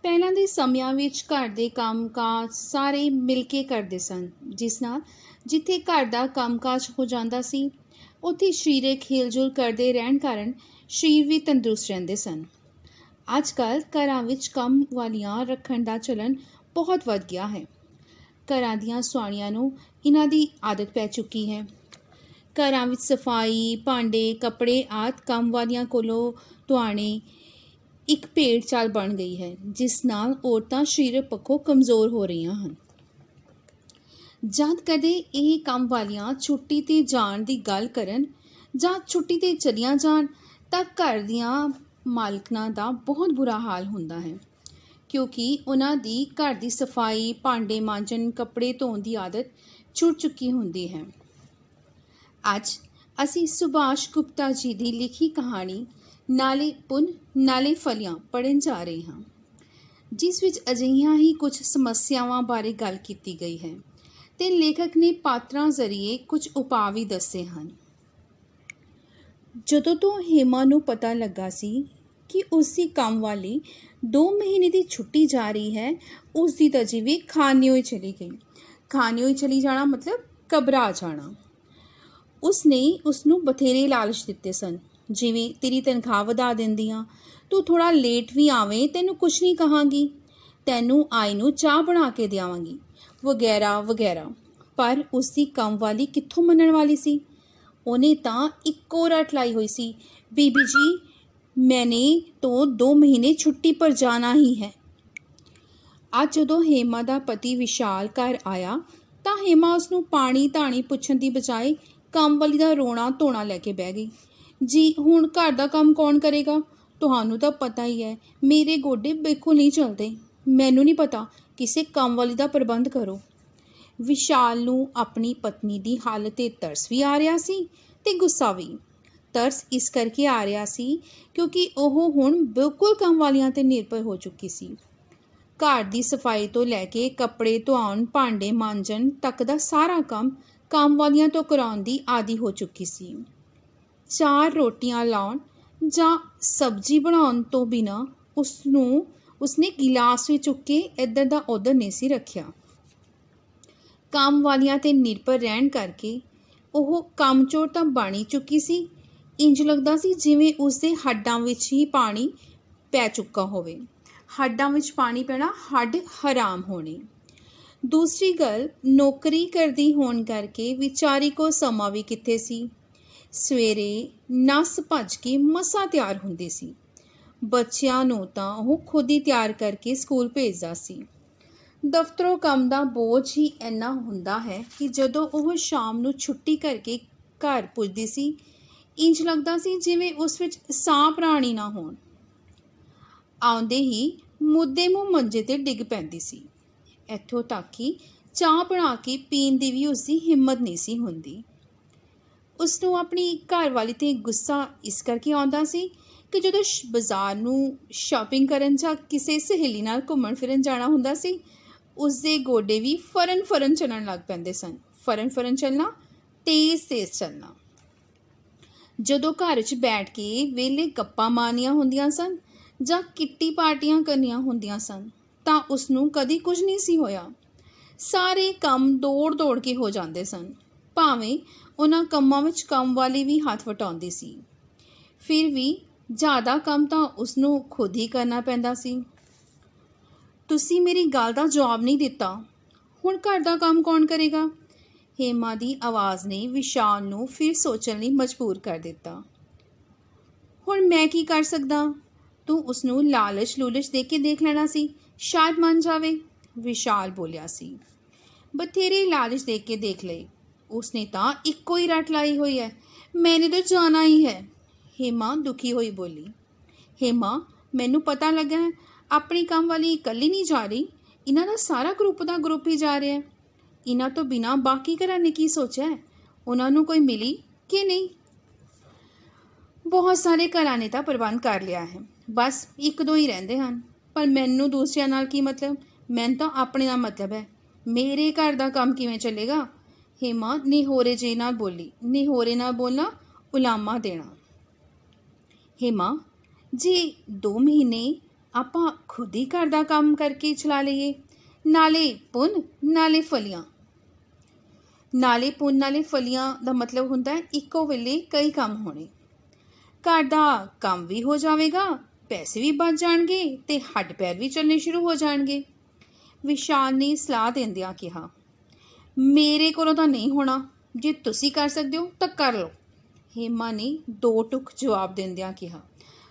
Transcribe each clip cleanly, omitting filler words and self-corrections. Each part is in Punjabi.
ਪਹਿਲਾਂ ਦੇ ਸਮਿਆਂ ਵਿੱਚ ਘਰ ਦੇ ਕੰਮ-ਕਾਜ ਸਾਰੇ ਮਿਲ ਕੇ ਕਰਦੇ ਸਨ, ਜਿਸ ਨਾਲ ਜਿੱਥੇ ਘਰ ਦਾ ਕੰਮ-ਕਾਜ ਹੋ ਜਾਂਦਾ ਸੀ, ਉੱਥੇ ਸਰੀਰਕ ਹਿਲਜੁਲ ਕਰਦੇ ਰਹਿਣ ਕਾਰਨ ਸਰੀਰ ਵੀ ਤੰਦਰੁਸਤ ਰਹਿੰਦੇ ਸਨ। ਅੱਜ ਕੱਲ੍ਹ ਘਰਾਂ ਵਿੱਚ ਕੰਮ ਵਾਲੀਆਂ ਰੱਖਣ ਦਾ ਚਲਨ ਬਹੁਤ ਵੱਧ ਗਿਆ ਹੈ। ਘਰਾਂ ਦੀਆਂ ਸੁਆਣੀਆਂ ਨੂੰ ਇਹਨਾਂ ਦੀ ਆਦਤ ਪੈ ਚੁੱਕੀ ਹੈ। ਘਰਾਂ ਵਿੱਚ ਸਫਾਈ, ਭਾਂਡੇ, ਕੱਪੜੇ ਆਦਿ ਕੰਮ ਵਾਲੀਆਂ ਕੋਲੋਂ ਧੁਆਉਣੇ ਇੱਕ ਭੇਡ ਚਾਲ ਬਣ ਗਈ ਹੈ, ਜਿਸ ਨਾਲ ਔਰਤਾਂ ਸਰੀਰਕ ਪੱਖੋਂ ਕਮਜ਼ੋਰ ਹੋ ਰਹੀਆਂ ਹਨ। ਜਦ ਕਦੇ ਇਹ ਕੰਮ ਵਾਲੀਆਂ ਛੁੱਟੀ 'ਤੇ ਜਾਣ ਦੀ ਗੱਲ ਕਰਨ ਜਾਂ ਛੁੱਟੀ 'ਤੇ ਚਲੀਆਂ ਜਾਣ ਤਾਂ ਘਰ ਦੀਆਂ ਮਾਲਕਣਾਂ ਦਾ ਬਹੁਤ ਬੁਰਾ ਹਾਲ ਹੁੰਦਾ ਹੈ, ਕਿਉਂਕਿ ਉਹਨਾਂ ਦੀ ਘਰ ਦੀ ਸਫਾਈ, ਭਾਂਡੇ ਮਾਂਜਣ, ਕੱਪੜੇ ਧੋਣ ਦੀ ਆਦਤ ਛੁੱਟ ਚੁੱਕੀ ਹੁੰਦੀ ਹੈ। ਅੱਜ ਅਸੀਂ ਸੁਭਾਸ਼ ਗੁਪਤਾ ਜੀ ਦੀ ਲਿਖੀ ਕਹਾਣੀ ਨਾਲੇ ਪੁੰਨ ਨਾਲੇ ਫਲੀਆਂ ਪੜ੍ਹਨ ਜਾ ਰਹੇ ਹਾਂ, ਜਿਸ ਵਿੱਚ ਅਜਿਹੀਆਂ ਹੀ ਕੁਝ ਸਮੱਸਿਆਵਾਂ ਬਾਰੇ ਗੱਲ ਕੀਤੀ ਗਈ ਹੈ ਅਤੇ ਲੇਖਕ ਨੇ ਪਾਤਰਾਂ ਜ਼ਰੀਏ ਕੁਝ ਉਪਾਅ ਵੀ ਦੱਸੇ ਹਨ। ਜਦੋਂ ਤੋਂ ਹੇਮਾ ਨੂੰ ਪਤਾ ਲੱਗਾ ਸੀ ਕਿ ਉਸ ਦੀ ਕੰਮ ਵਾਲੀ 2 ਮਹੀਨੇ ਦੀ ਛੁੱਟੀ ਜਾ ਰਹੀ ਹੈ, ਉਸ ਦੀ ਤਾਂ ਜਿਵੇਂ ਖਾਣੇ ਹੋਈ ਚਲੀ ਗਈ। ਖਾਣੇ ਹੋਈ ਚਲੀ ਜਾਣਾ ਮਤਲਬ ਘਬਰਾ ਜਾਣਾ। ਉਸਨੇ ਉਸਨੂੰ ਬਥੇਰੇ ਲਾਲਚ ਦਿੱਤੇ ਸਨ, ਜਿਵੇਂ ਤੇਰੀ ਤਨਖਾਹ ਵਧਾ ਦਿੰਦੀ ਹਾਂ, ਤੂੰ ਥੋੜ੍ਹਾ ਲੇਟ ਵੀ ਆਵੇਂ ਤੈਨੂੰ ਕੁਛ ਨਹੀਂ ਕਹਾਂਗੀ, ਤੈਨੂੰ ਆਈ ਨੂੰ ਚਾਹ ਬਣਾ ਕੇ ਦਿਆਵਾਂਗੀ, ਵਗੈਰਾ ਵਗੈਰਾ। ਪਰ ਉਸਦੀ ਕੰਮ ਵਾਲੀ ਕਿੱਥੋਂ ਮੰਨਣ ਵਾਲੀ ਸੀ। ਉਹਨੇ ਤਾਂ ਇੱਕੋ ਰੱਟ ਲਾਈ ਹੋਈ ਸੀ, ਬੀਬੀ ਜੀ ਮੈਨੇ ਤੋਂ 2 ਮਹੀਨੇ ਛੁੱਟੀ ਪਰ ਜਾਣਾ ਹੀ ਹੈ। ਅੱਜ ਜਦੋਂ ਹੇਮਾ ਦਾ ਪਤੀ ਵਿਸ਼ਾਲ ਘਰ ਆਇਆ ਤਾਂ ਹੇਮਾ ਉਸਨੂੰ ਪਾਣੀ ਧਾਣੀ ਪੁੱਛਣ ਦੀ ਬਜਾਏ ਕੰਮ ਵਾਲੀ ਦਾ ਰੋਣਾ ਧੋਣਾ ਲੈ ਕੇ ਬਹਿ ਗਈ। ਜੀ ਹੁਣ ਘਰ ਦਾ ਕੰਮ ਕੌਣ ਕਰੇਗਾ? ਤੁਹਾਨੂੰ ਤਾਂ ਪਤਾ ਹੀ ਹੈ ਮੇਰੇ ਗੋਡੇ ਬਿਲਕੁਲ ਨਹੀਂ ਚੱਲਦੇ, ਮੈਨੂੰ ਨਹੀਂ ਪਤਾ, ਕਿਸੇ ਕੰਮ ਵਾਲੀ ਦਾ ਪ੍ਰਬੰਧ ਕਰੋ। ਵਿਸ਼ਾਲ ਨੂੰ ਆਪਣੀ ਪਤਨੀ ਦੀ ਹਾਲਤ 'ਤੇ ਤਰਸ ਵੀ ਆ ਰਿਹਾ ਸੀ ਅਤੇ ਗੁੱਸਾ ਵੀ। ਤਰਸ ਇਸ ਕਰਕੇ ਆ ਰਿਹਾ ਸੀ ਕਿਉਂਕਿ ਉਹ ਹੁਣ ਬਿਲਕੁਲ ਕੰਮ ਵਾਲੀਆਂ 'ਤੇ ਨਿਰਭਰ ਹੋ ਚੁੱਕੀ ਸੀ। ਘਰ ਦੀ ਸਫਾਈ ਤੋਂ ਲੈ ਕੇ ਕੱਪੜੇ ਧੋਣ, ਭਾਂਡੇ ਮਾਂਜਣ ਤੱਕ ਦਾ ਸਾਰਾ ਕੰਮ ਵਾਲੀਆਂ ਤੋਂ ਕਰਾਉਣ ਦੀ ਆਦੀ ਹੋ ਚੁੱਕੀ ਸੀ। 4 ਰੋਟੀਆਂ ਲਾਉਣ ਜਾਂ ਸਬਜ਼ੀ ਬਣਾਉਣ ਤੋਂ ਬਿਨਾਂ ਉਸਨੇ ਗਿਲਾਸ ਵਿੱਚ ਚੁੱਕ ਕੇ ਇੱਧਰ ਦਾ ਉੱਧਰ ਨਹੀਂ ਸੀ ਰੱਖਿਆ। ਕੰਮ ਵਾਲੀਆਂ 'ਤੇ ਨਿਰਭਰ ਰਹਿਣ ਕਰਕੇ ਉਹ ਕੰਮਚੋਰ ਤਾਂ ਬਣ ਹੀ ਚੁੱਕੀ ਸੀ। ਇੰਝ ਲੱਗਦਾ ਸੀ ਜਿਵੇਂ ਉਸਦੇ ਹੱਡਾਂ ਵਿੱਚ ਹੀ ਪਾਣੀ ਪੈ ਚੁੱਕਾ ਹੋਵੇ। ਹੱਡਾਂ ਵਿੱਚ ਪਾਣੀ ਪੈਣਾ, ਹੱਡ ਹਰਾਮ ਹੋਣੇ। ਦੂਸਰੀ ਗੱਲ, ਨੌਕਰੀ ਕਰਦੀ ਹੋਣ ਕਰਕੇ ਵਿਚਾਰੀ ਕੋਲ ਸਮਾਂ ਵੀ ਕਿੱਥੇ ਸੀ। ਸਵੇਰੇ ਨੱਸ ਭੱਜ ਕੇ ਮਸਾਂ ਤਿਆਰ ਹੁੰਦੀ ਸੀ। ਬੱਚਿਆਂ ਨੂੰ ਤਾਂ ਉਹ ਖੁਦ ਹੀ ਤਿਆਰ ਕਰਕੇ ਸਕੂਲ ਭੇਜਦਾ ਸੀ। ਦਫ਼ਤਰੋਂ ਕੰਮ ਦਾ ਬੋਝ ਹੀ ਇੰਨਾ ਹੁੰਦਾ ਹੈ ਕਿ ਜਦੋਂ ਉਹ ਸ਼ਾਮ ਨੂੰ ਛੁੱਟੀ ਕਰਕੇ ਘਰ ਪੁੱਜਦੀ ਸੀ, ਇੰਝ ਲੱਗਦਾ ਸੀ ਜਿਵੇਂ ਉਸ ਵਿੱਚ ਸਾਹ ਪ੍ਰਾਣੀ ਨਾ ਹੋਣ। ਆਉਂਦੇ ਹੀ ਮੁੱਦੇ ਮੂੰਹ ਮੰਜੇ 'ਤੇ ਡਿੱਗ ਪੈਂਦੀ ਸੀ। ਇੱਥੋਂ ਤੱਕ ਕਿ ਚਾਹ ਬਣਾ ਕੇ ਪੀਣ ਦੀ ਵੀ ਉਸਦੀ ਹਿੰਮਤ ਨਹੀਂ ਸੀ ਹੁੰਦੀ। ਉਸਨੂੰ ਆਪਣੀ ਘਰਵਾਲੀ 'ਤੇ ਗੁੱਸਾ ਇਸ ਕਰਕੇ ਆਉਂਦਾ ਸੀ ਕਿ ਜਦੋਂ ਬਾਜ਼ਾਰ ਨੂੰ ਸ਼ਾਪਿੰਗ ਕਰਨ ਜਾਂ ਕਿਸੇ ਸਹੇਲੀ ਨਾਲ ਘੁੰਮਣ ਫਿਰਨ ਜਾਣਾ ਹੁੰਦਾ ਸੀ, ਉਸਦੇ ਗੋਡੇ ਵੀ ਫਰਨ ਚੱਲਣ ਲੱਗ ਪੈਂਦੇ ਸਨ। ਫਰਨ ਚੱਲਣਾ, ਤੇਜ਼ ਚੱਲਣਾ। ਜਦੋਂ ਘਰ 'ਚ ਬੈਠ ਕੇ ਵਿਹਲੇ ਗੱਪਾਂ ਮਾਰਨੀਆਂ ਹੁੰਦੀਆਂ ਸਨ ਜਾਂ ਕਿੱਟੀ ਪਾਰਟੀਆਂ ਕਰਨੀਆਂ ਹੁੰਦੀਆਂ ਸਨ ਤਾਂ ਉਸਨੂੰ ਕਦੀ ਕੁਝ ਨਹੀਂ ਸੀ ਹੋਇਆ। ਸਾਰੇ ਕੰਮ ਦੌੜ ਕੇ ਹੋ ਜਾਂਦੇ ਸਨ, ਭਾਵੇਂ ਉਹਨਾਂ ਕੰਮਾਂ ਵਿੱਚ ਕੰਮ ਵਾਲੀ ਵੀ ਹੱਥ ਵਟਾਉਂਦੀ ਸੀ। ਫਿਰ ਵੀ ਜ਼ਿਆਦਾ ਕੰਮ ਤਾਂ ਉਸਨੂੰ ਖੁਦ ਹੀ ਕਰਨਾ ਪੈਂਦਾ ਸੀ। ਤੁਸੀਂ ਮੇਰੀ ਗੱਲ ਦਾ ਜਵਾਬ ਨਹੀਂ ਦਿੱਤਾ, ਹੁਣ ਘਰ ਦਾ ਕੰਮ ਕੌਣ ਕਰੇਗਾ? ਹੇਮਾ ਦੀ ਆਵਾਜ਼ ਨੇ ਵਿਸ਼ਾਲ ਨੂੰ ਫਿਰ ਸੋਚਣ ਲਈ ਮਜਬੂਰ ਕਰ ਦਿੱਤਾ। ਹੁਣ ਮੈਂ ਕੀ ਕਰ ਸਕਦਾ? ਤੂੰ ਉਸਨੂੰ ਲਾਲਚ ਦੇ ਕੇ ਦੇਖ ਲੈਣਾ ਸੀ, ਸ਼ਾਇਦ ਮੰਨ ਜਾਵੇ, ਵਿਸ਼ਾਲ ਬੋਲਿਆ ਸੀ। ਬਥੇਰੇ ਲਾਲਚ ਦੇ ਕੇ ਦੇਖ ਲਏ, ਉਸਨੇ ਤਾਂ ਇੱਕੋ ਹੀ ਰੱਟ ਲਾਈ ਹੋਈ ਹੈ, ਮੈਨੇ ਤਾਂ ਜਾਣਾ ਹੀ ਹੈ, ਹੇਮਾ ਦੁਖੀ ਹੋਈ ਬੋਲੀ। ਹੇਮਾ ਮੈਨੂੰ ਪਤਾ ਲੱਗਾ ਹੈ ਆਪਣੀ ਕੰਮ ਵਾਲੀ ਇਕੱਲੀ ਨਹੀਂ ਜਾ ਰਹੀ, ਇਹਨਾਂ ਦਾ ਸਾਰਾ ਗਰੁੱਪ ਹੀ ਜਾ ਰਿਹਾ ਹੈ। ਇਹਨਾਂ ਤੋਂ ਬਿਨਾਂ ਬਾਕੀ ਘਰਾਂ ਨੇ ਕੀ ਸੋਚਿਆ ਹੈ? ਉਹਨਾਂ ਨੂੰ ਕੋਈ ਮਿਲੀ ਕਿ ਨਹੀਂ? ਬਹੁਤ ਸਾਰੇ ਘਰਾਂ ਨੇ ਤਾਂ ਪ੍ਰਬੰਧ ਕਰ ਲਿਆ ਹੈ, ਬਸ 1-2 ਹੀ ਰਹਿੰਦੇ ਹਨ। ਪਰ ਮੈਨੂੰ ਦੂਸਰਿਆਂ ਨਾਲ ਕੀ ਮਤਲਬ? ਮੈਨੂੰ ਤਾਂ ਆਪਣੇ ਨਾਲ ਮਤਲਬ ਹੈ। ਮੇਰੇ ਘਰ ਦਾ ਕੰਮ ਕਿਵੇਂ ਚੱਲੇਗਾ? ਹੇਮਾ ਨਿਹੋਰੇ ਜਿਹੇ ਨਾਲ ਬੋਲੀ। ਨਿਹੋਰੇ ਨਾਲ ਬੋਲਣਾ, ਉਲਾਮਾ ਦੇਣਾ। ਹੇਮਾ, ਜੇ 2 ਮਹੀਨੇ ਆਪਾਂ ਖੁਦ ਹੀ ਘਰ ਦਾ ਕੰਮ ਕਰਕੇ ਚਲਾ ਲਈਏ, ਨਾਲੇ ਪੁੰਨ ਨਾਲੇ ਫਲੀਆਂ। ਨਾਲੇ ਪੁੰਨ ਨਾਲੇ ਫਲੀਆਂ ਦਾ ਮਤਲਬ ਹੁੰਦਾ ਹੈ ਇੱਕੋ ਵੇਲੇ ਕਈ ਕੰਮ ਹੋਣੇ। ਘਰ ਦਾ ਕੰਮ ਵੀ ਹੋ ਜਾਵੇਗਾ, ਪੈਸੇ ਵੀ ਬਚ ਜਾਣਗੇ ਅਤੇ ਹੱਡ ਪੈਰ ਵੀ ਚੱਲਣੇ ਸ਼ੁਰੂ ਹੋ ਜਾਣਗੇ। ਵਿਸ਼ਾਲ ਨੇ ਸਲਾਹ ਦਿੰਦਿਆਂ ਕਿਹਾ, ਮੇਰੇ ਕੋਲੋਂ ਤਾਂ ਨਹੀਂ ਹੋਣਾ, ਜੇ ਤੁਸੀਂ ਕਰ ਸਕਦੇ ਹੋ ਤਾਂ ਕਰ ਲਓ। ਹੇਮਾ ਨੇ ਦੋ ਟੁਕ ਜਵਾਬ ਦਿੰਦਿਆਂ ਕਿਹਾ।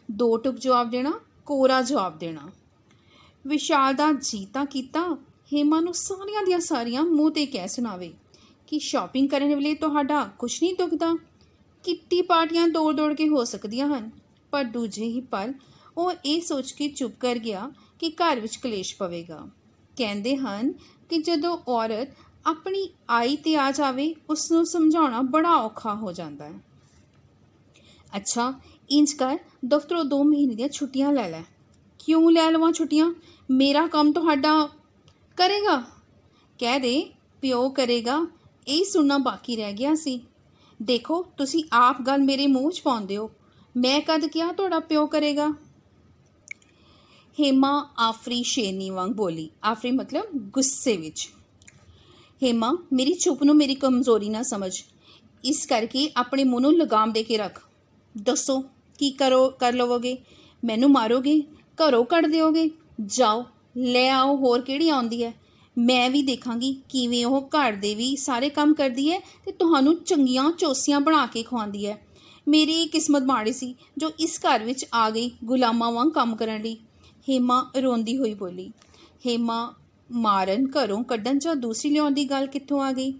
ਦੋ ਟੁਕ ਜਵਾਬ ਦੇਣਾ, ਕੋਰਾ ਜਵਾਬ ਦੇਣਾ। ਵਿਸ਼ਾਲ ਦਾ ਜੀ ਤਾਂ ਕੀਤਾ ਹੇਮਾ ਨੂੰ ਸਾਰੀਆਂ ਦੀਆਂ ਸਾਰੀਆਂ ਮੂੰਹ 'ਤੇ ਕਹਿ ਸੁਣਾਵੇ ਕਿ ਸ਼ਾਪਿੰਗ ਕਰਨ ਵੇਲੇ ਤੁਹਾਡਾ ਕੁਛ ਨਹੀਂ ਦੁਖਦਾ। ਕਿੱਟੀ ਪਾਰਟੀਆਂ ਦੌੜ ਦੌੜ ਕੇ ਹੋ ਸਕਦੀਆਂ ਹਨ, ਪਰ ਦੂਜੇ ਹੀ ਪਲ ਉਹ ਇਹ ਸੋਚ ਕੇ ਚੁੱਪ ਕਰ ਗਿਆ ਕਿ ਘਰ ਵਿੱਚ ਕਲੇਸ਼ ਪਵੇਗਾ। ਕਹਿੰਦੇ ਹਨ ਕਿ ਜਦੋਂ ਔਰਤ ਆਪਣੀ ਆਈ 'ਤੇ ਆ ਜਾਵੇ ਉਸ ਨੂੰ ਸਮਝਾਉਣਾ ਬੜਾ ਔਖਾ ਹੋ ਜਾਂਦਾ ਹੈ। ਅੱਛਾ ਇੰਝ ਕਰ, ਦਫ਼ਤਰੋਂ 2 ਮਹੀਨੇ ਦੀਆਂ ਛੁੱਟੀਆਂ ਲੈ ਲੈ। ਕਿਉਂ ਲੈ ਲਵਾਂ ਛੁੱਟੀਆਂ? ਮੇਰਾ ਕੰਮ ਤੁਹਾਡਾ ਕਰੇਗਾ? ਕਹਿ ਦੇ ਪਿਓ ਕਰੇਗਾ। ਇਹ ਸੁਣਨਾ ਬਾਕੀ ਰਹਿ ਗਿਆ ਸੀ। ਦੇਖੋ ਤੁਸੀਂ ਆਪ ਗੱਲ ਮੇਰੇ ਮੂੰਹ 'ਚ ਪਾਉਂਦੇ ਹੋ। ਮੈਂ ਕਦ ਕਿਹਾ ਤੁਹਾਡਾ ਪਿਓ ਕਰੇਗਾ? ਹੇਮਾ ਆਫਰੀ ਸ਼ੇਰਨੀ ਵਾਂਗ ਬੋਲੀ। ਆਫਰੀ ਮਤਲਬ ਗੁੱਸੇ ਵਿੱਚ। ਹੇਮਾ ਮੇਰੀ ਚੁੱਪ ਨੂੰ ਮੇਰੀ ਕਮਜ਼ੋਰੀ ਨਾ ਸਮਝ, ਇਸ ਕਰਕੇ ਆਪਣੇ ਮੂੰਹ ਨੂੰ ਲਗਾਮ ਦੇ ਕੇ ਰੱਖ। ਦੱਸੋ ਕੀ ਕਰ ਲਵੋਗੇ? ਮੈਨੂੰ ਮਾਰੋਗੇ? ਘਰੋਂ ਕੱਢ ਦਿਓਗੇ? ਜਾਓ ਲੈ ਆਓ, ਹੋਰ ਕਿਹੜੀ ਆਉਂਦੀ ਹੈ। ਮੈਂ ਵੀ ਦੇਖਾਂਗੀ ਕਿਵੇਂ ਉਹ ਘਰ ਦੇ ਵੀ ਸਾਰੇ ਕੰਮ ਕਰਦੀ ਹੈ ਅਤੇ ਤੁਹਾਨੂੰ ਚੰਗੀਆਂ ਚੌਸੀਆਂ ਬਣਾ ਕੇ ਖਵਾਉਂਦੀ ਹੈ। ਮੇਰੀ ਕਿਸਮਤ ਮਾੜੀ ਸੀ ਜੋ ਇਸ ਘਰ ਵਿੱਚ ਆ ਗਈ ਗੁਲਾਮਾਂ ਵਾਂਗ ਕੰਮ ਕਰਨ ਲਈ। ਹੇਮਾ ਰੋਂਦੀ ਹੋਈ ਬੋਲੀ। ਹੇਮਾ ਮਾਰਨ, ਘਰੋਂ ਕੱਢਣ ਜਾਂ ਦੂਸਰੀ ਲਿਆਉਣ ਦੀ ਗੱਲ ਕਿੱਥੋਂ ਆ ਗਈ?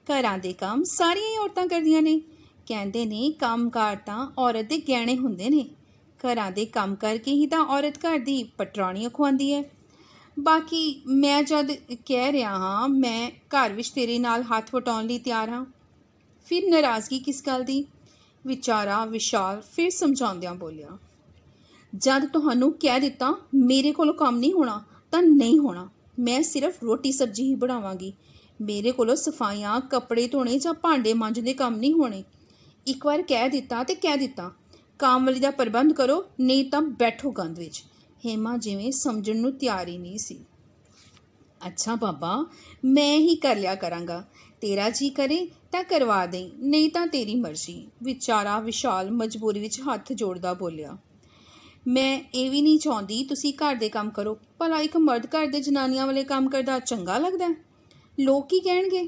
ਘਰਾਂ ਦੇ ਕੰਮ ਸਾਰੀਆਂ ਹੀ ਔਰਤਾਂ ਕਰਦੀਆਂ ਨੇ। ਕਹਿੰਦੇ ਨੇ ਕੰਮ ਕਾਰ ਤਾਂ ਔਰਤ ਦੇ ਗਹਿਣੇ ਹੁੰਦੇ ਨੇ। ਘਰਾਂ ਦੇ ਕੰਮ ਕਰਕੇ ਹੀ ਤਾਂ ਔਰਤ ਘਰ ਦੀ ਪਟਰਾਣੀ ਖਵਾਉਂਦੀ ਹੈ। ਬਾਕੀ ਮੈਂ ਜਦ ਕਹਿ ਰਿਹਾ ਹਾਂ ਮੈਂ ਘਰ ਵਿੱਚ ਤੇਰੇ ਨਾਲ ਹੱਥ ਵਟਾਉਣ ਲਈ ਤਿਆਰ ਹਾਂ, ਫਿਰ ਨਾਰਾਜ਼ਗੀ ਕਿਸ ਗੱਲ ਦੀ? ਵਿਚਾਰਾ ਵਿਸ਼ਾਲ ਫਿਰ ਸਮਝਾਉਂਦਿਆਂ ਬੋਲਿਆ, ਜਦ ਤੁਹਾਨੂੰ ਕਹਿ ਦਿੱਤਾ ਮੇਰੇ ਕੋਲੋਂ ਕੰਮ ਨਹੀਂ ਹੋਣਾ ਤਾਂ ਨਹੀਂ ਹੋਣਾ। ਮੈਂ ਸਿਰਫ ਰੋਟੀ ਸਬਜ਼ੀ ਹੀ ਬਣਾਵਾਂਗੀ। ਮੇਰੇ ਕੋਲੋਂ ਸਫਾਈਆਂ, ਕੱਪੜੇ ਧੋਣੇ ਜਾਂ ਭਾਂਡੇ ਮਾਂਜਣ ਦੇ ਕੰਮ ਨਹੀਂ ਹੋਣੇ। ਇੱਕ ਵਾਰ ਕਹਿ ਦਿੱਤਾ ਤੇ ਕਹਿ ਦਿੱਤਾ। ਕੰਮ ਵਾਲੀ ਦਾ ਪ੍ਰਬੰਧ ਕਰੋ, ਨਹੀਂ ਤਾਂ ਬੈਠੋ ਗੰਦ ਵਿੱਚ। ਹੇਮਾ ਜਿਵੇਂ ਸਮਝਣ ਨੂੰ ਤਿਆਰ ਹੀ ਨਹੀਂ ਸੀ। ਅੱਛਾ ਬਾਬਾ, ਮੈਂ ਹੀ ਕਰ ਲਿਆ ਕਰਾਂਗਾ। ਤੇਰਾ ਜੀ ਕਰੇ ਤਾਂ ਕਰਵਾ ਦੇ, ਨਹੀਂ ਤਾਂ ਤੇਰੀ ਮਰਜ਼ੀ। ਵਿਚਾਰਾ ਵਿਸ਼ਾਲ ਮਜਬੂਰੀ ਵਿੱਚ ਹੱਥ ਜੋੜਦਾ ਬੋਲਿਆ। ਮੈਂ ਇਹ ਵੀ ਨਹੀਂ ਚਾਹੁੰਦੀ ਤੁਸੀਂ ਘਰ ਦੇ ਕੰਮ ਕਰੋ। ਭਲਾ ਇੱਕ ਮਰਦ ਘਰ ਦੇ ਜਨਾਨੀਆਂ ਵਾਲੇ ਕੰਮ ਕਰਦਾ ਚੰਗਾ ਲੱਗਦਾ? ਲੋਕ ਕੀ ਕਹਿਣਗੇ?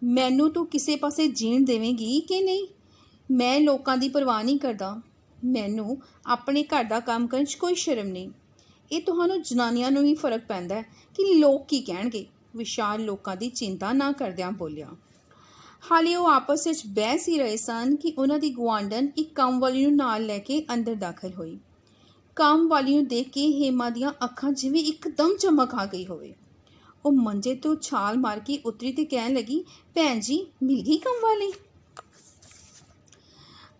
ਮੈਨੂੰ ਤੂੰ ਕਿਸੇ ਪਾਸੇ ਜੀਣ ਦੇਵੇਂਗੀ ਕਿ ਨਹੀਂ? ਮੈਂ ਲੋਕਾਂ ਦੀ ਪਰਵਾਹ ਨਹੀਂ ਕਰਦਾ। ਮੈਨੂੰ ਆਪਣੇ ਘਰ ਦਾ ਕੰਮ ਕਰਨ 'ਚ ਕੋਈ ਸ਼ਰਮ ਨਹੀਂ। ਇਹ ਤੁਹਾਨੂੰ ਜਨਾਨੀਆਂ ਨੂੰ ਵੀ ਫਰਕ ਪੈਂਦਾ ਹੈ ਕਿ ਲੋਕ ਕੀ ਕਹਿਣਗੇ। ਵਿਸ਼ਾਲ ਲੋਕਾਂ ਦੀ ਚਿੰਤਾ ਨਾ ਕਰਦਿਆਂ ਬੋਲਿਆ। ਹਾਲੇ ਉਹ ਆਪਸ ਵਿੱਚ ਬਹਿਸ ਹੀ ਰਹੇ ਸਨ ਕਿ ਉਹਨਾਂ ਦੀ ਗੁਆਂਢਣ ਇੱਕ ਕੰਮ ਵਾਲੀ ਨੂੰ ਨਾਲ ਲੈ ਕੇ ਅੰਦਰ ਦਾਖਲ ਹੋਈ। ਕੰਮ ਵਾਲੀ ਨੂੰ ਦੇਖ ਕੇ ਹੇਮਾ ਦੀਆਂ ਅੱਖਾਂ ਜਿਵੇਂ ਇੱਕਦਮ ਚਮਕ ਆ ਗਈ ਹੋਵੇ। ਉਹ ਮੰਜੇ ਤੋਂ ਛਾਲ ਮਾਰ ਕੇ ਉਤਰੀ ਤੇ ਕਹਿਣ ਲੱਗੀ, ਭੈਣ ਜੀ ਮਿਲ ਗਈ ਕੰਮ ਵਾਲੀ?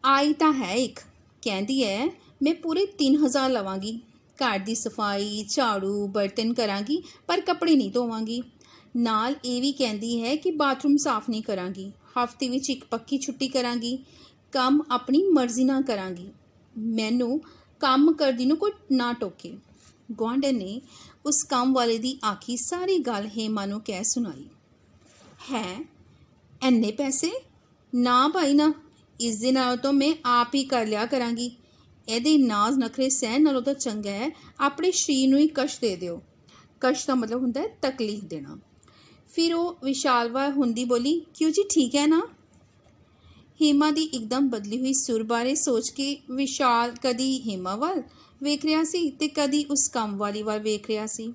ਆਈ ਤਾਂ ਹੈ ਇੱਕ, ਕਹਿੰਦੀ ਹੈ ਮੈਂ ਪੂਰੇ 3000 ਲਵਾਂਗੀ। ਘਰ ਦੀ ਸਫਾਈ, ਝਾੜੂ, ਬਰਤਨ ਕਰਾਂਗੀ ਪਰ ਕੱਪੜੇ ਨਹੀਂ ਧੋਵਾਂਗੀ। ਨਾਲ ਇਹ ਵੀ ਕਹਿੰਦੀ ਹੈ ਕਿ ਬਾਥਰੂਮ ਸਾਫ਼ ਨਹੀਂ ਕਰਾਂਗੀ। ਹਫ਼ਤੇ ਵਿੱਚ ਇੱਕ ਪੱਕੀ ਛੁੱਟੀ ਕਰਾਂਗੀ। ਕੰਮ ਆਪਣੀ ਮਰਜ਼ੀ ਨਾਲ ਕਰਾਂਗੀ। ਮੈਨੂੰ ਕੰਮ ਕਰਦੀ ਨੂੰ ਕੋਈ ਨਾ ਟੋਕੇ। ਗੁਆਂਢਣ ਨੇ ਉਸ ਕੰਮ ਵਾਲੇ ਦੀ ਆਖੀ ਸਾਰੀ ਗੱਲ ਹੇਮਾ ਨੂੰ ਕਹਿ ਸੁਣਾਈ। ਹੈ ਇੰਨੇ ਪੈਸੇ? ਨਾ ਭਾਈ ਨਾ, ਇਸ ਦੇ ਨਾਲੋਂ ਤਾਂ ਮੈਂ ਆਪ ਹੀ ਕਰ ਲਿਆ ਕਰਾਂਗੀ। ਇਹਦੇ ਨਾਜ਼ ਨਖਰੇ ਸਹਿਣ ਨਾਲੋਂ ਤਾਂ ਚੰਗਾ ਹੈ ਆਪਣੇ ਸਰੀਰ ਨੂੰ ਹੀ ਕਸ਼ਟ ਦੇ ਦਿਓ। ਕਸ਼ਟ ਦਾ ਮਤਲਬ ਹੁੰਦਾ ਹੈ ਤਕਲੀਫ ਦੇਣਾ। ਫਿਰ ਉਹ ਵਿਸ਼ਾਲਵਾ ਹੁੰਦੀ ਬੋਲੀ, ਕਿਉਂ ਜੀ ਠੀਕ ਹੈ ਨਾ? ਹੇਮਾ ਦੀ ਇੱਕਦਮ ਬਦਲੀ ਹੋਈ ਸੁਰ ਬਾਰੇ ਸੋਚ ਕੇ ਵਿਸ਼ਾਲ ਕਦੀ ਹੇਮਾ ਵੱਲ ਵੇਖ ਰਿਹਾ ਸੀ ਤੇ ਕਦੀ ਉਸ ਕੰਮ ਵਾਲੀ ਵੱਲ ਵੇਖ ਰਿਹਾ ਸੀ।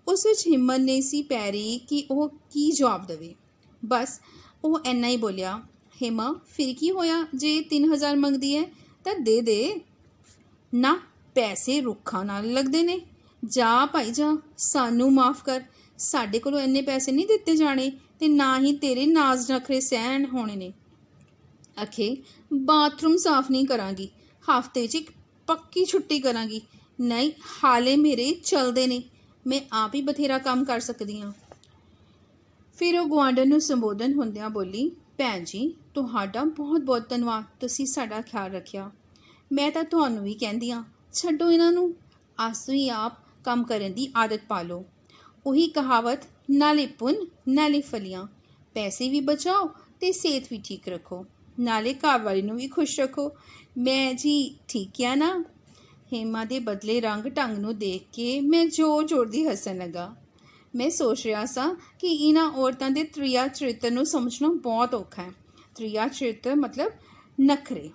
ਉਸ ਵਿੱਚ ਹਿੰਮਤ ਨਹੀਂ ਸੀ ਪੈ ਰਹੀ ਕਿ ਉਹ ਕੀ ਜਵਾਬ ਦੇਵੇ। ਬਸ ਉਹ ਇੰਨਾ ਹੀ ਬੋਲਿਆ, ਹੇਮਾ ਫਿਰ ਕੀ ਹੋਇਆ ਜੇ 3000 ਮੰਗਦੀ ਹੈ ਤਾਂ ਦੇ ਦੇ। ਨਾ ਪੈਸੇ ਰੁੱਖਾਂ ਨਾਲ ਲੱਗਦੇ ਨੇ। ਜਾ ਭਾਈ ਜਾ, ਸਾਨੂੰ ਮਾफ़ ਕਰ। ਸਾਡੇ ਕੋਲੋਂ ਇੰਨੇ ਪੈਸੇ ਨਹੀਂ ਦਿੱਤੇ ਜਾਣੇ ਤੇ ਨਾ ਹੀ ਤੇਰੇ ਨਾਜ਼ ਨਖਰੇ ਸਹਿਣ ਹੋਣੇ ਨੇ। ਅਖੇ ਬਾਥਰੂਮ ਸਾਫ਼ ਨਹੀਂ ਕਰਾਂਗੀ। ਹਫ਼ਤੇ 'ਚ ਇੱਕ ਪੱਕੀ ਛੁੱਟੀ ਕਰਾਂਗੀ। ਨਹੀਂ ਹਾਲੇ ਮੇਰੇ ਚੱਲਦੇ ਨੇ, ਮੈਂ ਆਪ ਹੀ ਬਥੇਰਾ ਕੰਮ ਕਰ ਸਕਦੀ ਹਾਂ। ਫਿਰ ਉਹ ਗੁਆਂਢਣ ਨੂੰ ਸੰਬੋਧਨ ਹੁੰਦਿਆਂ ਬੋਲੀ, ਭੈਣ ਜੀ ਤੁਹਾਡਾ ਬਹੁਤ ਬਹੁਤ ਧੰਨਵਾਦ, ਤੁਸੀਂ ਸਾਡਾ ਖਿਆਲ ਰੱਖਿਆ। ਮੈਂ ਤਾਂ ਤੁਹਾਨੂੰ ਵੀ ਕਹਿੰਦੀ ਹਾਂ ਛੱਡੋ ਇਹਨਾਂ ਨੂੰ, ਅੱਜ ਤੋਂ ਹੀ ਆਪ ਕੰਮ ਕਰਨ ਦੀ ਆਦਤ ਪਾ ਲਓ। ਉਹੀ ਕਹਾਵਤ, ਨਾਲੇ ਪੁੰਨ ਨਾਲੇ ਫਲੀਆਂ, ਪੈਸੇ ਵੀ ਬਚਾਓ ਤੇ ਸਿਹਤ ਵੀ ਠੀਕ ਰੱਖੋ, ਨਾਲੇ ਘਰ ਵਾਲੇ ਨੂੰ ਵੀ ਖੁਸ਼ ਰੱਖੋ। ਮੈਂ ਜੀ ਠੀਕ ਕਿਹਾ ਨਾ? ਹੇਮਾ ਦੇ ਬਦਲੇ ਰੰਗ ਢੰਗ ਨੂੰ ਦੇਖ ਕੇ ਮੈਂ ਜ਼ੋਰ-ਜ਼ੋਰ ਦੀ ਹੱਸਣ ਲੱਗਾ। ਮੈਂ ਸੋਚ ਰਿਹਾ ਸਾਂ ਕਿ ਇਹਨਾਂ ਔਰਤਾਂ ਦੇ ਤ੍ਰਿਆ ਚਰਿੱਤਰ ਨੂੰ ਸਮਝਣਾ ਬਹੁਤ ਔਖਾ ਹੈ। ਤ੍ਰਿਆ ਚਰਿੱਤਰ ਮਤਲਬ ਨਖਰੇ।